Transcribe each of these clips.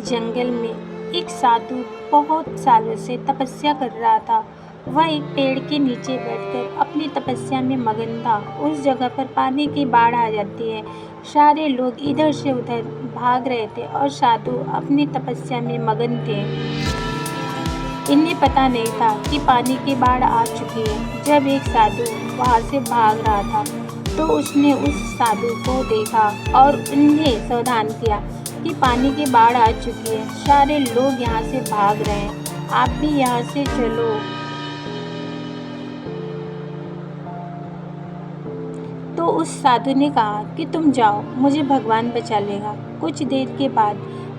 जंगल में एक साधु बहुत सालों से तपस्या कर रहा था। वह एक पेड़ के नीचे बैठकर अपनी तपस्या में मगन था। उस जगह पर पानी की बाढ़ आ जाती है। सारे लोग इधर से उधर भाग रहे थे और साधु अपनी तपस्या में मगन थे। इन्हें पता नहीं था कि पानी की बाढ़ आ चुकी है। जब एक साधु वहां से भाग रहा था तो उसने उस साधु को देखा और उन्हें सावधान किया कि पानी की बाढ़ आ चुकी है, सारे लोग यहाँ से भाग रहे हैं, आप भी यहाँ से चलो। तो उस साधु ने कहा कि तुम जाओ, मुझे भगवान बचा लेगा। कुछ देर के बाद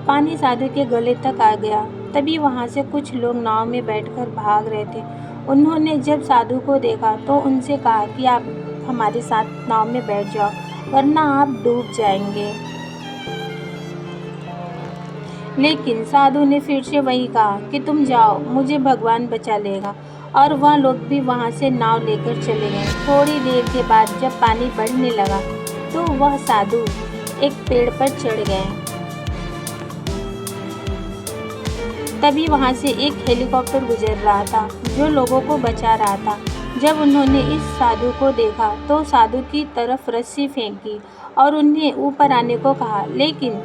पानी साधु के गले तक आ गया। तभी वहाँ से कुछ लोग नाव में बैठकर भाग रहे थे। उन्होंने जब साधु को देखा तो उनसे कहा कि आप हमारे साथ नाव में बैठ जाओ, वरना आप डूब जाएंगे। लेकिन साधु ने फिर से वही कहा कि तुम जाओ, मुझे भगवान बचा लेगा। और वह लोग भी वहाँ से नाव लेकर चले गए। थोड़ी देर के बाद जब पानी बढ़ने लगा तो वह साधु एक पेड़ पर चढ़ गए। तभी वहाँ से एक हेलीकॉप्टर गुजर रहा था जो लोगों को बचा रहा था। जब उन्होंने इस साधु को देखा तो साधु की तरफ रस्सी फेंकी और उन्हें ऊपर आने को कहा, लेकिन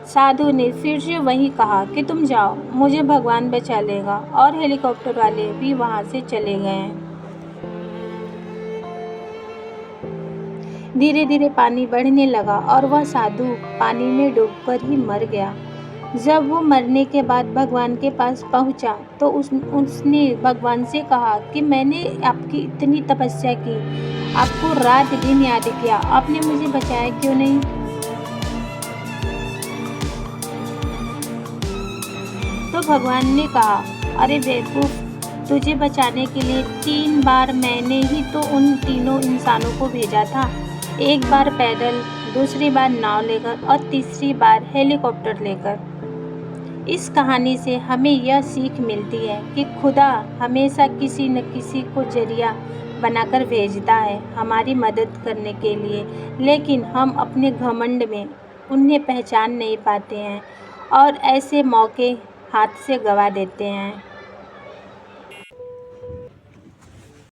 साधु ने फिर से वही कहा कि तुम जाओ, मुझे भगवान बचा लेगा। और हेलीकॉप्टर वाले भी वहाँ से चले गए। धीरे धीरे पानी बढ़ने लगा और वह साधु पानी में डूबकर ही मर गया। जब वो मरने के बाद भगवान के पास पहुंचा तो उसने भगवान से कहा कि मैंने आपकी इतनी तपस्या की, आपको रात दिन याद किया, आपने मुझे बचाया क्यों नहीं? तो भगवान ने कहा, अरे बेवकूफ़, तुझे बचाने के लिए 3 बार मैंने ही तो उन तीनों इंसानों को भेजा था। एक बार पैदल, दूसरी बार नाव लेकर और तीसरी बार हेलीकॉप्टर लेकर। इस कहानी से हमें यह सीख मिलती है कि खुदा हमेशा किसी न किसी को जरिया बनाकर भेजता है हमारी मदद करने के लिए, लेकिन हम अपने घमंड में उन्हें पहचान नहीं पाते हैं और ऐसे मौके हाथ से गंवा देते हैं।